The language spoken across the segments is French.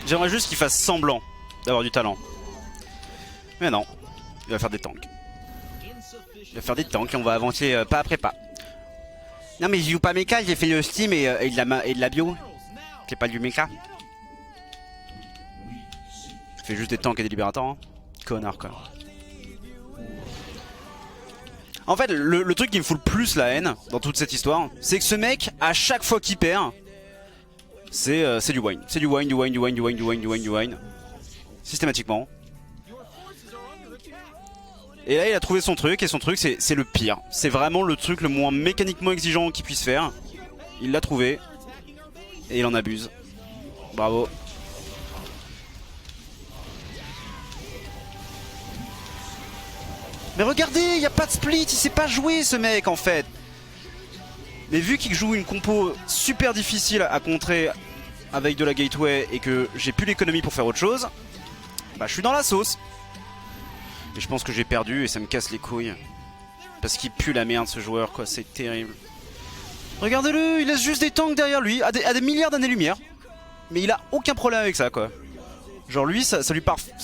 J'aimerais juste qu'il fasse semblant d'avoir du talent. Mais non, il va faire des tanks. Il va faire des tanks et on va avancer pas après pas. Non mais je joue pas mecha, j'ai fait le Steam et de la bio. C'est pas du mecha. Je fais juste des tanks et des libérateurs. Hein. Connard quoi. En fait, le truc qui me fout le plus la haine dans toute cette histoire, c'est que ce mec, à chaque fois qu'il perd, c'est du wine. C'est du wine, du wine, du wine, du wine, du wine, du wine, du wine. Systématiquement. Et là il a trouvé son truc, et son truc c'est le pire. C'est vraiment le truc le moins mécaniquement exigeant qu'il puisse faire. Il l'a trouvé. Et il en abuse. Bravo. Mais regardez, il n'y a pas de split, il sait pas jouer ce mec en fait. Mais vu qu'il joue une compo super difficile à contrer avec de la gateway et que j'ai plus l'économie pour faire autre chose, bah je suis dans la sauce. Et je pense que j'ai perdu et ça me casse les couilles. Parce qu'il pue la merde ce joueur quoi, c'est terrible. Regardez-le, il laisse juste des tanks derrière lui, à des milliards d'années-lumière. Mais il a aucun problème avec ça quoi. Genre lui, ça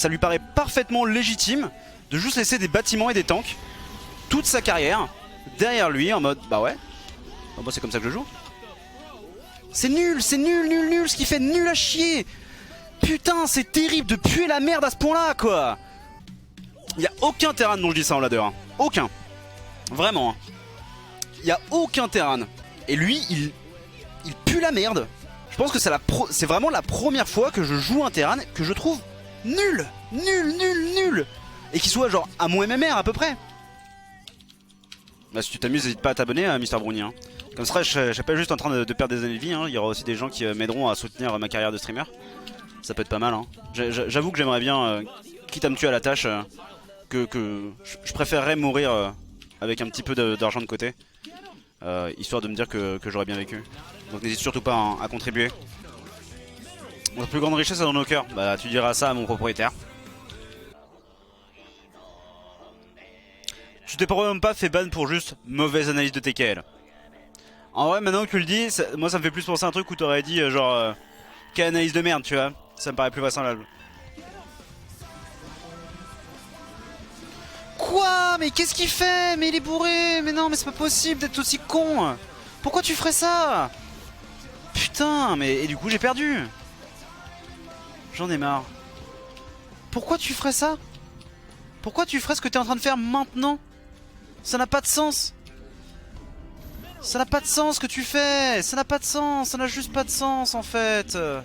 lui paraît parfaitement légitime de juste laisser des bâtiments et des tanks toute sa carrière derrière lui en mode bah ouais, bah moi c'est comme ça que je joue. C'est nul, nul ce qu'il fait, nul à chier. Putain c'est terrible de puer la merde à ce point là quoi. Y'a aucun Terran dont je dis ça en ladder, hein. Aucun. Vraiment hein. Y'a aucun Terran. Et lui il pue la merde. Je pense que c'est vraiment la première fois que je joue un Terran que je trouve nul. Nul. Et qu'il soit genre à mon MMR à peu près. Bah si tu t'amuses n'hésite pas à t'abonner à Mister Brownie hein. Comme ça je serai pas juste en train de perdre des années de vie hein. Il y aura aussi des gens qui m'aideront à soutenir ma carrière de streamer. Ça peut être pas mal hein. J'avoue que j'aimerais bien, quitte à me tuer à la tâche, que je préférerais mourir avec un petit peu d'argent de côté. Histoire de me dire que j'aurais bien vécu. Donc n'hésite surtout pas hein, à contribuer. Notre plus grande richesse est dans nos cœurs. Bah tu diras ça à mon propriétaire. Tu t'es probablement pas fait ban pour juste mauvaise analyse de TKL. En vrai maintenant que tu le dis, moi ça me fait plus penser à un truc où t'aurais dit genre quelle analyse de merde tu vois. Ça me paraît plus vraisemblable. Quoi? Mais qu'est-ce qu'il fait? Mais il est bourré. Mais non mais c'est pas possible d'être aussi con. Pourquoi tu ferais ça? Putain mais et du coup j'ai perdu. J'en ai marre. Pourquoi tu ferais ça? Pourquoi tu ferais ce que t'es en train de faire maintenant? Ça n'a pas de sens. Ça n'a pas de sens ce que tu fais. Ça n'a pas de sens. Ça n'a juste pas de sens en fait. Ça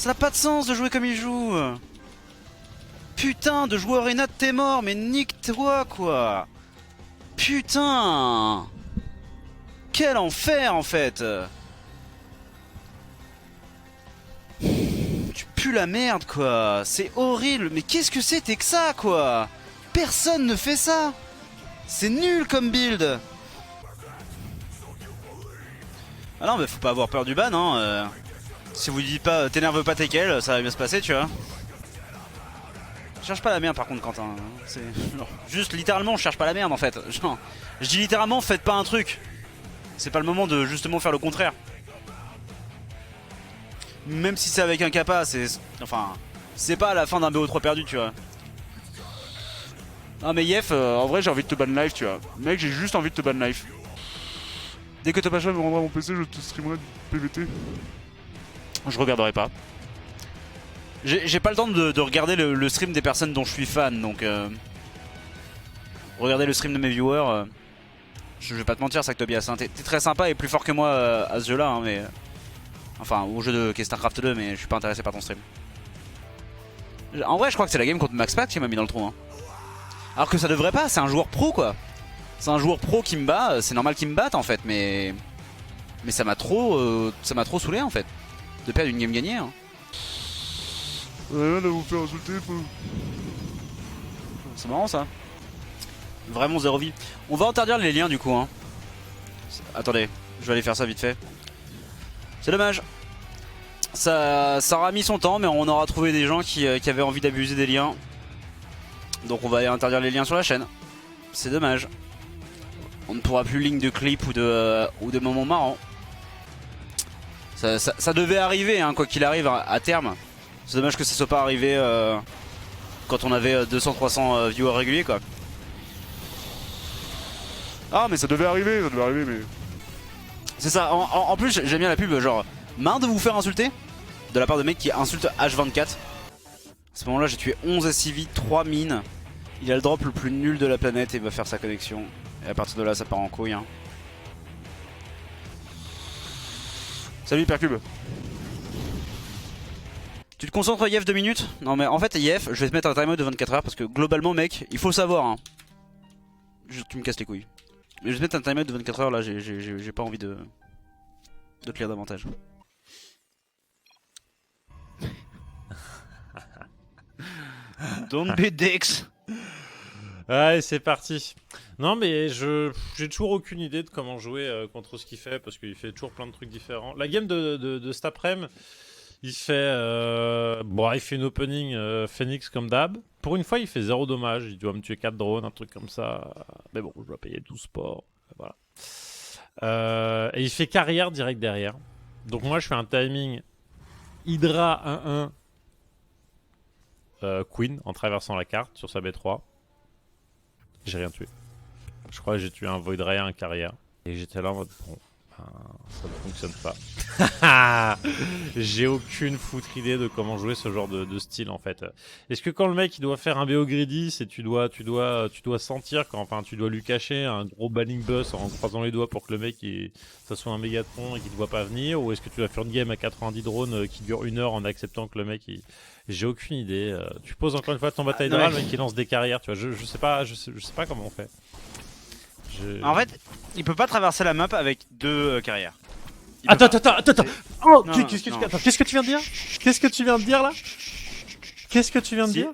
n'a pas de sens de jouer comme il joue. Putain, de jouer Arena, t'es mort. Mais nique-toi quoi. Putain. Quel enfer en fait. Tu pues la merde quoi. C'est horrible. Mais qu'est-ce que c'était que ça quoi? Personne ne fait ça. C'est nul comme build. Ah non mais faut pas avoir peur du ban hein. Si vous dites pas t'énerve pas TKL, ça va bien se passer tu vois. Cherche pas la merde par contre Quentin. Juste littéralement on cherche pas la merde en fait. Genre, je dis littéralement faites pas un truc. C'est pas le moment de justement faire le contraire. Même si c'est avec un kappa, enfin c'est pas à la fin d'un BO3 perdu tu vois. Ah mais Yef, en vrai j'ai envie de te ban live tu vois. Mec j'ai juste envie de te ban live. Dès que Topacha me rendra mon PC, je te streamerai du PVT. Je regarderai pas. J'ai pas le temps de regarder le stream des personnes dont je suis fan donc regarder le stream de mes viewers, je vais pas te mentir Sactobias hein. T'es très sympa et plus fort que moi à ce jeu là hein, mais enfin au jeu de StarCraft 2 mais je suis pas intéressé par ton stream. En vrai je crois que c'est la game contre MaxPack qui m'a mis dans le trou hein. Alors que ça devrait pas, c'est un joueur pro quoi. C'est un joueur pro qui me bat, c'est normal qu'il me batte en fait mais ça m'a trop saoulé en fait de perdre une game gagnée hein. Rien à vous faire insulter, C'est marrant ça. Vraiment zéro vie. On va interdire les liens du coup hein. Attendez, je vais aller faire ça vite fait. C'est dommage. Ça aura mis son temps mais on aura trouvé des gens qui avaient envie d'abuser des liens. Donc on va aller interdire les liens sur la chaîne. C'est dommage. On ne pourra plus link de clips ou de moments marrants. Ça devait arriver hein, quoi qu'il arrive à terme. C'est dommage que ça soit pas arrivé quand on avait 200-300 viewers réguliers quoi. Ah mais ça devait arriver mais... C'est ça, en plus j'aime bien la pub genre marre de vous faire insulter de la part de mecs qui insultent H24. À ce moment là j'ai tué 11 SCV, 3 mines. Il a le drop le plus nul de la planète et il va faire sa connexion. Et à partir de là ça part en couille hein. Salut Hypercube. Tu te concentres Yef 2 minutes? Non mais en fait Yef, je vais te mettre un timer de 24 heures parce que globalement mec, il faut le savoir hein. Tu me casses les couilles. Mais je vais te mettre un timer de 24 heures là, j'ai pas envie de te lire davantage. Don't be dicks. Allez, c'est parti. Non, mais j'ai toujours aucune idée de comment jouer contre ce qu'il fait, parce qu'il fait toujours plein de trucs différents. La game de cet après-midi, il fait, bon, il fait une opening Phoenix comme d'hab. Pour une fois, il fait 0 dommage. Il doit me tuer 4 drones, un truc comme ça. Mais bon, je dois payer 12 sports. Voilà. Et il fait carrière direct derrière. Donc moi, je fais un timing Hydra 1-1 Queen en traversant la carte sur sa B3. J'ai rien tué. Je crois que j'ai tué un Void Ray, un carrière. Et j'étais là en mode, bon, ça ne fonctionne pas. J'ai aucune foutre idée de comment jouer ce genre de style en fait. Est-ce que quand le mec il doit faire un BO greedy, c'est tu dois sentir quand, enfin tu dois lui cacher un gros banning bus en croisant les doigts pour que le mec ça soit un Mégatron et qu'il ne doit pas venir, ou est-ce que tu dois faire une game à 90 drones qui dure 1 heure en acceptant que le mec j'ai aucune idée. Tu poses encore une fois ton bataille de le mec qui lance des carrières, tu vois. Je sais pas comment on fait. En fait, il peut pas traverser la map avec 2 carrières. Attends. Oh, qu'est-ce que tu viens de dire? Qu'est-ce que tu viens de dire là? Qu'est-ce que tu viens de dire?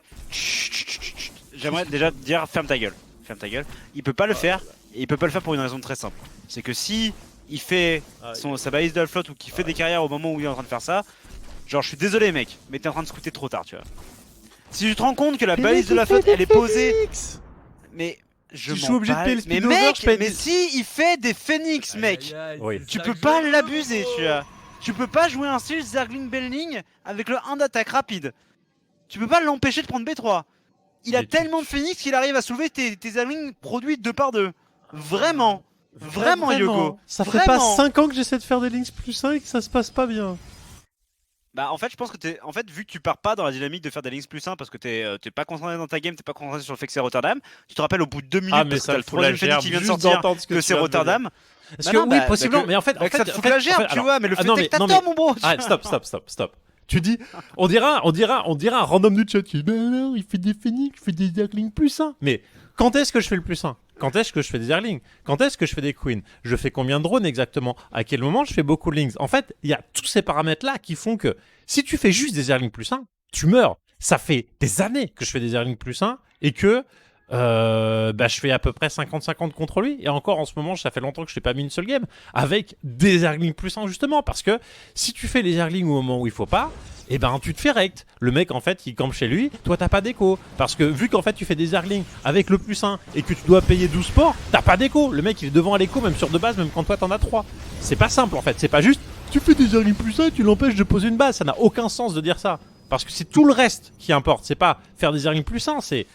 J'aimerais déjà te dire ferme ta gueule. Ferme ta gueule. Il peut pas le faire, et il peut pas le faire pour une raison très simple. C'est que si il fait sa balise de la flotte ou qu'il fait des carrières au moment où il est en train de faire ça, genre je suis désolé mec, mais t'es en train de scouter trop tard, tu vois. Si tu te rends compte que la balise de la flotte elle est posée, mais je suis obligé de payer le speed over, mais si il fait des phoenix mec, tu peux pas l'abuser, tu vois. Tu peux pas jouer un style Zergling Belling avec le 1 d'attaque rapide. Tu peux pas l'empêcher de prendre B3. Il a tellement de phoenix qu'il arrive à soulever tes Zerglings produits 2 par 2. Vraiment Yoko. Ça fait pas 5 ans que j'essaie de faire des links plus 1 et que ça se passe pas bien. Bah en fait je pense que en fait vu que tu pars pas dans la dynamique de faire des links plus 1 parce que t'es pas concentré dans ta game, t'es pas concentré sur le fait que c'est Rotterdam, tu te rappelles au bout de 2 minutes parce que t'as le troisième Phoenix qui vient de sortir que c'est Rotterdam. Parce que oui possiblement, mais en fait ça te fout la gerbe tu vois, mais le fait est que t'as tort mon bro. Arrête, stop. Tu dis, on dira un random du chat qui dit, alors il fait des Phoenix, il fait des Zerglings plus 1. Mais quand est-ce que je fais le plus 1? Quand est-ce que je fais des Zerglings? Quand est-ce que je fais des Queens? Je fais combien de drones exactement? À quel moment je fais beaucoup de Lings? En fait, il y a tous ces paramètres-là qui font que si tu fais juste des Zerglings plus 1, tu meurs. Ça fait des années que je fais des Zerglings plus 1 et que je fais à peu près 50-50 contre lui. Et encore en ce moment, ça fait longtemps que je n'ai pas mis une seule game avec des Zerglings plus 1 justement. Parce que si tu fais les Zerglings au moment où il faut pas, et ben tu te fais rect. Le mec en fait il campe chez lui, toi t'as pas d'écho. Parce que vu qu'en fait tu fais des Zerglings avec le plus 1 et que tu dois payer 12 sports, t'as pas d'écho. Le mec il est devant à l'écho même sur 2 bases, même quand toi t'en as 3. C'est pas simple en fait, c'est pas juste tu fais des Zerglings plus 1 et tu l'empêches de poser une base. Ça n'a aucun sens de dire ça. Parce que c'est tout le reste qui importe. C'est pas faire des Zerglings plus 1, c'est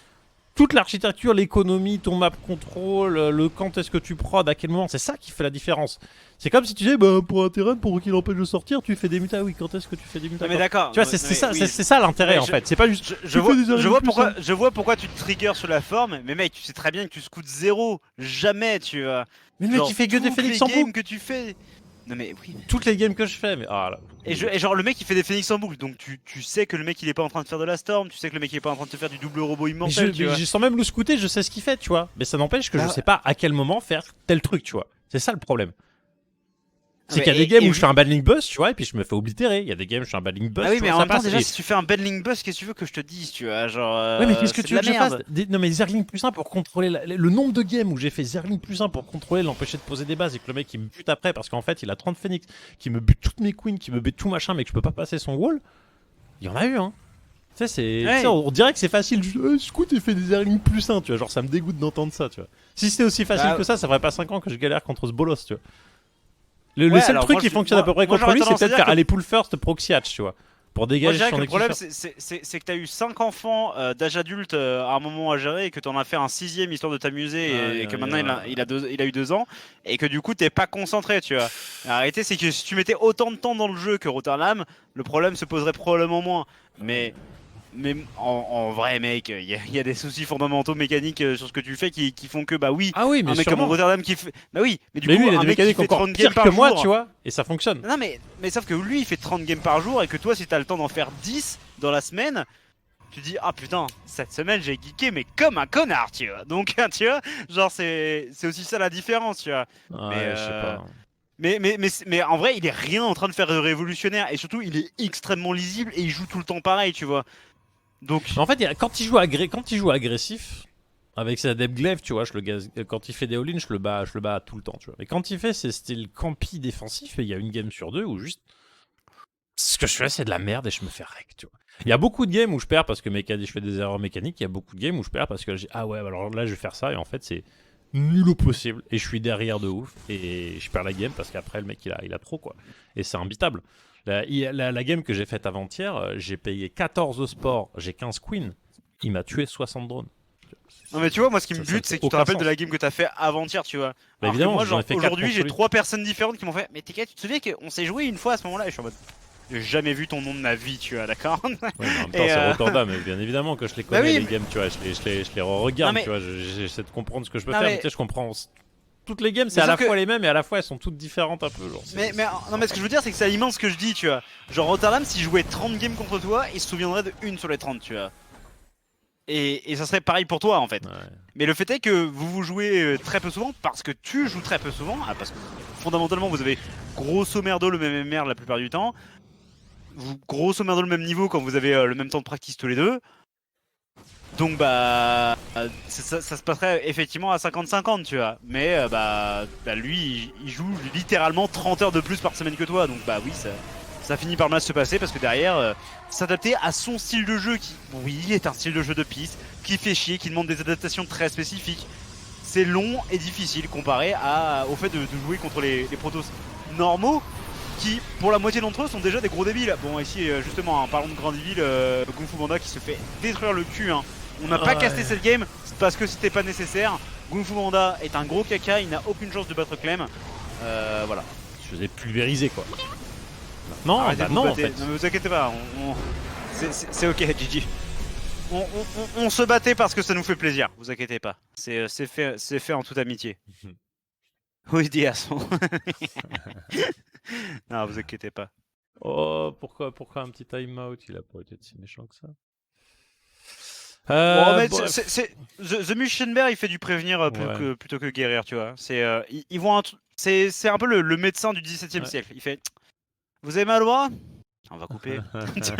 toute l'architecture, l'économie, ton map control, le quand est-ce que tu prod, à quel moment, c'est ça qui fait la différence. C'est comme si tu disais, bah, pour un terrain, pour qu'il empêche de sortir, tu fais des mutas. Oui, quand est-ce que tu fais des mutas? Mais d'accord. Tu vois, c'est ça l'intérêt en fait. C'est pas juste. Je vois pourquoi tu te triggers sur la forme, mais mec, tu sais très bien que tu scoutes 0. Jamais, tu vois. Mais le mec, il fait que des Phoenix en boucle. Que tu fais. Non mais oui. Toutes les games que je fais, mais là. Et genre le mec il fait des Phoenix en boucle, donc tu sais que le mec il est pas en train de faire de la Storm, tu sais que le mec il est pas en train de te faire du double robot immortel. Je sens même le scouter, je sais ce qu'il fait, tu vois. Mais ça n'empêche que je sais pas à quel moment faire tel truc, tu vois. C'est ça le problème. C'est qu'il y a des games où je fais un banning bus, tu vois, et puis je me fais oblitérer. Il y a des games où je fais un banning bus. Ah oui, mais en même temps, déjà, si tu fais un banning bus, qu'est-ce que tu veux que je te dise, tu vois, genre. Ouais, mais qu'est-ce que tu veux que je fasse? Non, mais Zergling plus 1 pour contrôler le nombre de games où j'ai fait Zergling plus 1 pour contrôler, l'empêcher de poser des bases et que le mec il me bute après parce qu'en fait il a 30 Phoenix, qui me bute toutes mes queens, qui me bute tout machin, mais que je peux pas passer son wall. Il y en a eu, hein. Tu sais, on dirait que c'est facile. Scout et fait des Zergling plus 1, tu vois. Genre, ça me dégoûte d'entendre ça, tu vois. Si c'était aussi facile que ça ferait pas 5 ans que je galère contre ce bolos, tu vois. Le seul truc qui fonctionne à peu près contre lui, c'est peut-être faire aller pull first proxy hatch, tu vois. pour Moi, je dégager dirais que son le problème, équipe. c'est que t'as eu 5 enfants d'âge adulte à un moment à gérer et que t'en as fait un 6ème histoire de t'amuser et que maintenant il a eu 2 ans et que du coup t'es pas concentré, tu vois. La réalité, c'est que si tu mettais autant de temps dans le jeu que Rotterdam, le problème se poserait probablement moins. Mais en vrai, mec, il y a des soucis fondamentaux mécaniques sur ce que tu fais qui font que, bah oui, Ah oui, mais un mec comme sûrement. Rotterdam qui fait. Bah oui, mais du Mais coup, lui, il a un des mec qui mécaniques fait encore 30 games pires que par moi, jour. tu vois, et ça fonctionne. Non, mais sauf que lui, il fait 30 games par jour et que toi, si t'as le temps d'en faire 10 dans la semaine, tu dis, ah putain, cette semaine, j'ai geeké, mais comme un connard, tu vois. Donc, tu vois, genre, c'est aussi ça la différence, tu vois. Mais, Ouais, je sais pas. mais en vrai, il est rien en train de faire de révolutionnaire et surtout, il est extrêmement lisible et il joue tout le temps pareil, tu vois. Donc, Mais en fait, quand il joue agressif, avec sa depth glaive, tu vois, quand il fait des all-in, je le bats tout le temps, tu vois. Mais quand il fait ses styles campy défensifs, il y a une game sur deux où juste ce que je fais, c'est de la merde et je me fais wreck, tu vois. Il y a beaucoup de games où je perds parce que je fais des erreurs mécaniques. Il y a beaucoup de games où je perds parce que je dis, ah ouais, alors là, je vais faire ça. Et en fait, c'est nul au possible. Et je suis derrière de ouf. Et je perds la game parce qu'après, le mec, il a trop, quoi. Et c'est imbitable. La game que j'ai faite avant-hier, j'ai payé 14 au sport, j'ai 15 queens. Il m'a tué 60 drones. non mais tu vois, moi ce qui me Ça bute, fait c'est que tu te aucun rappelles sens. de la game que t'as fait avant-hier, tu vois. Bah Alors que évidemment, moi, j'en ai genre, fait 4 aujourd'hui, j'ai contre lui. 3 personnes différentes qui m'ont fait, mais t'es tu te souviens qu'on s'est joué une fois à ce moment-là? Et je suis en mode, j'ai jamais vu ton nom de ma vie, tu vois, d'accord? Ouais, mais en même temps, Et c'est Rotterdam, et bien évidemment que je les connais, Bah oui, les games, tu vois, je les re-regarde, non mais, tu vois, j'essaie de comprendre ce que je peux non faire, mais mais, tu sais, je comprends. Toutes les games, c'est mais à la sauf que, fois les mêmes, et à la fois elles sont toutes différentes un peu. Genre, non mais ce que je veux dire, c'est que c'est immense ce que je dis, tu vois. Genre Rotterdam, s'il jouait 30 games contre toi, il se souviendrait de une sur les 30, tu vois. Et ça serait pareil pour toi en fait. Ouais. Mais le fait est que vous jouez très peu souvent parce que tu joues très peu souvent, parce que fondamentalement vous avez grosso merdo le même MMR la plupart du temps, vous grosso merdo le même niveau quand vous avez le même temps de practice tous les deux. Donc bah ça se passerait effectivement à 50-50 tu vois. Mais bah lui il joue littéralement 30 heures de plus par semaine que toi. Donc bah oui ça finit par mal se passer parce que derrière s'adapter à son style de jeu qui oui est un style de jeu de piste, qui fait chier, qui demande des adaptations très spécifiques. C'est long et difficile comparé au fait de jouer contre les protos normaux qui, pour la moitié d'entre eux, sont déjà des gros débiles. Bon, ici, justement, parlons de grand débile, Kung Fu Panda qui se fait détruire le cul. Hein. On n'a pas casté cette game parce que c'était pas nécessaire. Kung Fu Panda est un gros caca, il n'a aucune chance de battre Clem. Voilà. Je faisais pulvériser, quoi. Non, Arrêtez bah de vous non, en battre. fait. Ne vous inquiétez pas, c'est ok, Gigi. On se battait parce que ça nous fait plaisir, vous inquiétez pas. C'est fait en toute amitié. Oui, dis à son. Non, vous inquiétez pas. Oh, pourquoi un petit time-out? Il a pas été si méchant que ça. Bon, mais Bref. The Muschenberg, il fait du prévenir Ouais. plutôt que guérir, tu vois. Ils vont c'est un peu le médecin du XVIIe siècle. Il fait, vous avez mal au bras? On va couper. C'est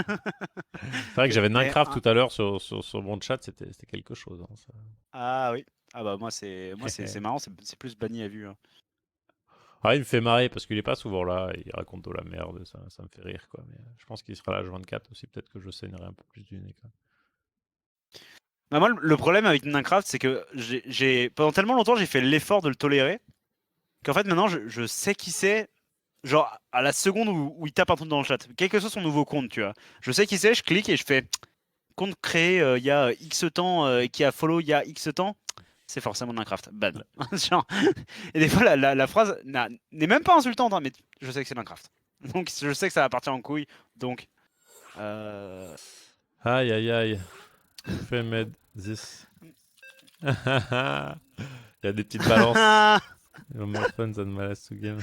vrai que j'avais Mais, Minecraft tout à l'heure sur mon chat, c'était quelque chose. Hein, ça. ah oui. Ah bah moi c'est marrant, c'est plus banni à vue. Hein. Ah, il me fait marrer parce qu'il est pas souvent là, il raconte de la merde, ça me fait rire, quoi. Mais je pense qu'il sera là H24 aussi, peut-être que je saignerai un peu plus du nez, quoi. Bah moi le problème avec Minecraft, c'est que pendant tellement longtemps j'ai fait l'effort de le tolérer qu'en fait maintenant je sais qui c'est. Genre à la seconde où il tape un truc dans le chat, quel que soit son nouveau compte, tu vois. Je sais qui c'est, je clique et je fais compte créé il y a X temps et qui a follow il y a X temps. C'est forcément Minecraft. Ban. Genre, et des fois, la phrase n'est même pas insultante, hein, mais je sais que c'est Minecraft. Donc, je sais que ça va partir en couille. Donc, Aïe aïe aïe. Fais med this. Il y a des petites balances. More fun than my last two games.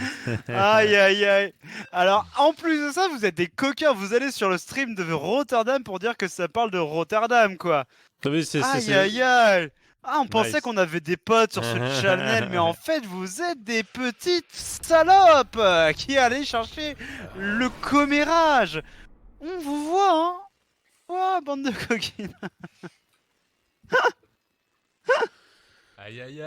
aïe aïe aïe. Alors, en plus de ça, vous êtes des coquins. Vous allez sur le stream de Rotterdam pour dire que ça parle de Rotterdam, quoi. Aïe aïe aïe. Ah, on pensait Nice. qu'on avait des potes sur ce channel, mais en fait, vous êtes des petites salopes qui allez chercher le commérage. On vous voit, hein. Oh, bande de coquines. Aïe aïe aïe.